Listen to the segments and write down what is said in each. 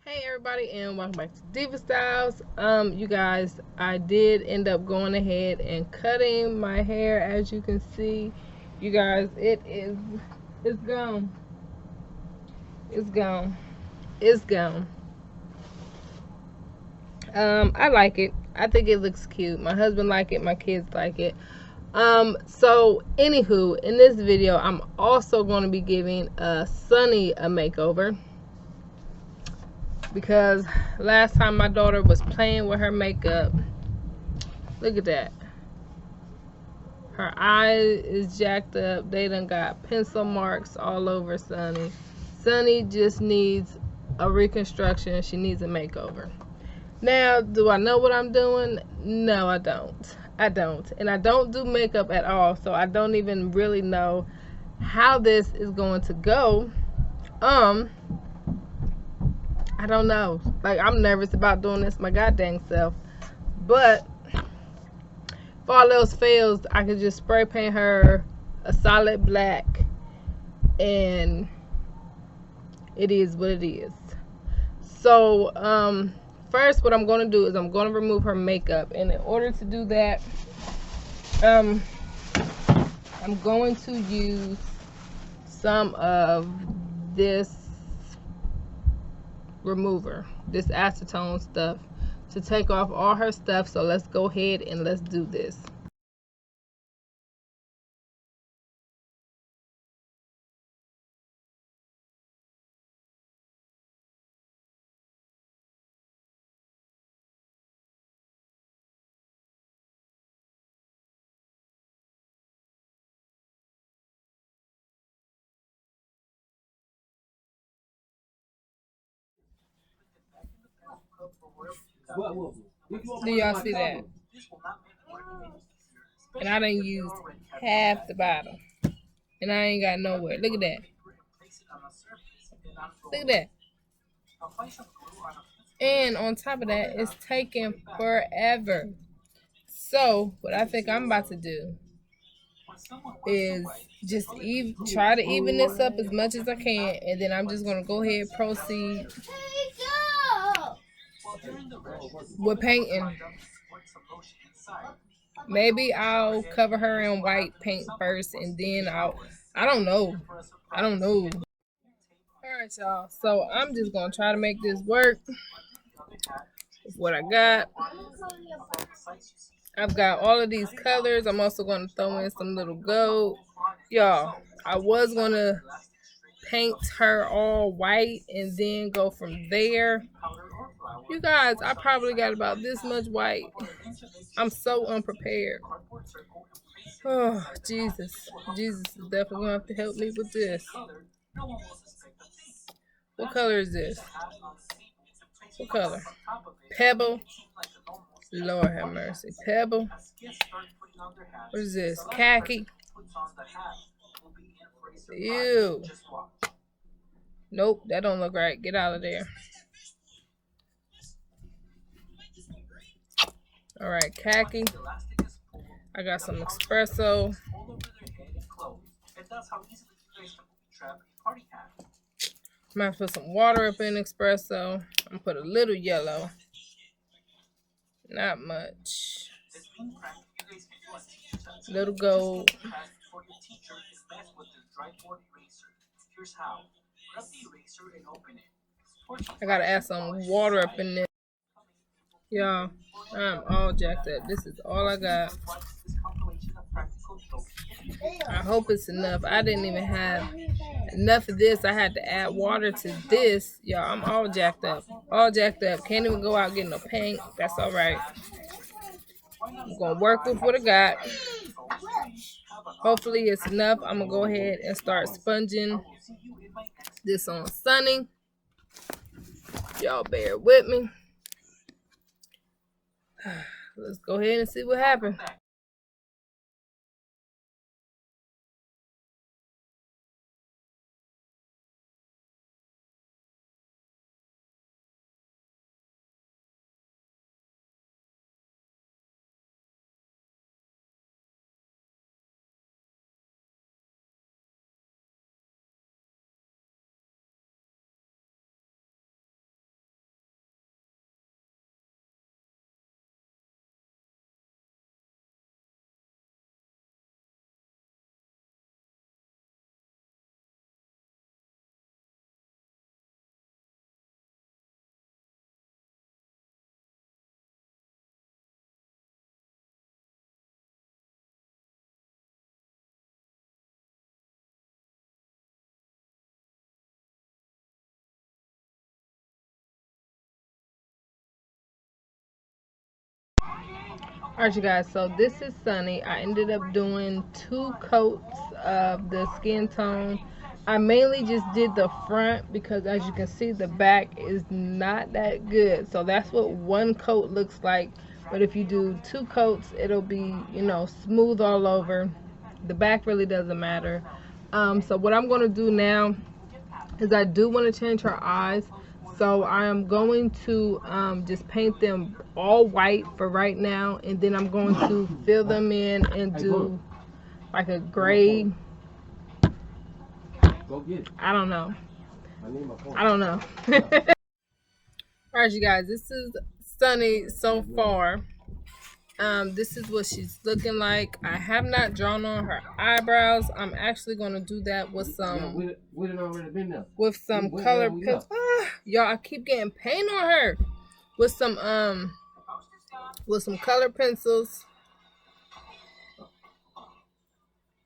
Hey everybody, and welcome back to Diva Styles. You guys, I did end up going ahead and cutting my hair. As you can see, you guys, it's gone. It's gone. It's gone. I like it. I think it looks cute. My husband like it. My kids like it. So anywho, in this video, I'm also going to be giving Sunny a makeover, because last time my daughter was playing with her makeup, look at that. Her eye is jacked up. They done got pencil marks all over Sunny. Sunny just needs a reconstruction. She needs a makeover. Now, do I know what I'm doing? No, I don't. I don't. And I don't do makeup at all, so I don't even really know how this is going to go. I don't know. Like, I'm nervous about doing this my goddamn self. But if all else fails, I could just spray paint her a solid black, and it is what it is. So, first, what I'm going to do is I'm going to remove her makeup, and in order to do that, I'm going to use some of this remover, this acetone stuff, to take off all her stuff. So let's go ahead and let's do this. Do y'all see that? And I done used half the bottle, and I ain't got nowhere. Look at that. Look at that. And on top of that, it's taking forever. So what I think I'm about to do is just try to even this up as much as I can, and then I'm just gonna go ahead and proceed with painting. Maybe I'll cover her in white paint first, and then I don't know. I don't know. Alright, y'all. So I'm just gonna try to make this work with what I got. I've got all of these colors. I'm also gonna throw in some little gold. Y'all, I was gonna paint her all white and then go from there. You guys, I probably got about this much white. I'm so unprepared. Oh, Jesus. Jesus is definitely gonna have to help me with this. What color is this? What color? Pebble. Lord have mercy. Pebble. What is this? Khaki. Ew. Nope, that don't look right. Get out of there. Alright, khaki. I got some espresso. I'm gonna put some water up in espresso. I'm gonna put a little yellow. Not much. Little gold. I gotta add some water up in there. Y'all, I'm all jacked up. This is all I got. I hope it's enough. I didn't even have enough of this. I had to add water to this. Y'all, I'm all jacked up. All jacked up. Can't even go out getting no paint. That's all right. I'm gonna work with what I got. Hopefully it's enough. I'm gonna go ahead and start sponging this on Sunny. Y'all bear with me. Let's go ahead and see what happens. Alright, you guys, so this is Sunny. I ended up doing 2 coats of the skin tone. I mainly just did the front because, as you can see, the back is not that good. So that's what 1 coat looks like. But if you do 2 coats, it'll be, smooth all over. The back really doesn't matter. So what I'm going to do now is I do want to change her eyes. So I am going to just paint them all white for right now, and then I'm going to fill them in and do like a gray. I don't know. I don't know. All right, you guys, this is Sunny so far. This is what she's looking like. I have not drawn on her eyebrows. I'm actually gonna do that with some color pencils. Y'all, I keep getting paint on her with some color pencils.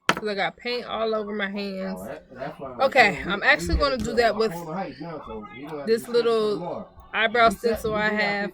Cause I got paint all over my hands. Okay, I'm actually gonna do that with this little eyebrow stencil I have.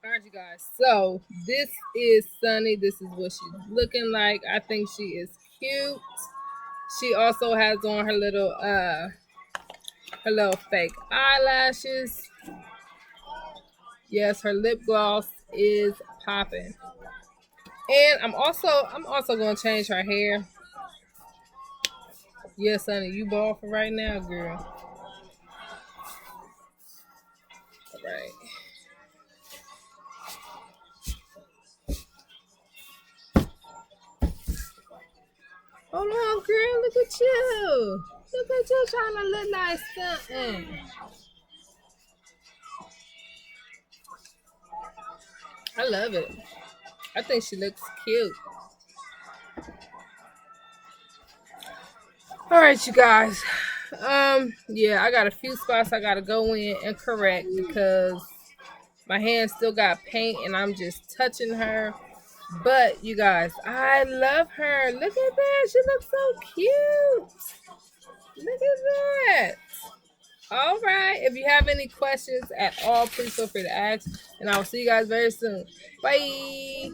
Alright, you guys, so this is Sunny. This is what she's looking like. I think she is cute. She also has on her little fake eyelashes. Yes, her lip gloss is popping. And I'm also gonna change her hair. Yes, Sunny, you bald for right now, girl. Alright. Oh no, girl, look at you. Look at you trying to look like something. I love it. I think she looks cute. All right, you guys. Yeah, I got a few spots I gotta go in and correct because my hand still got paint and I'm just touching her. But you guys, I love her. Look at that. She looks so cute. Look at that. All right. If you have any questions at all, please feel free to ask. And I will see you guys very soon. Bye.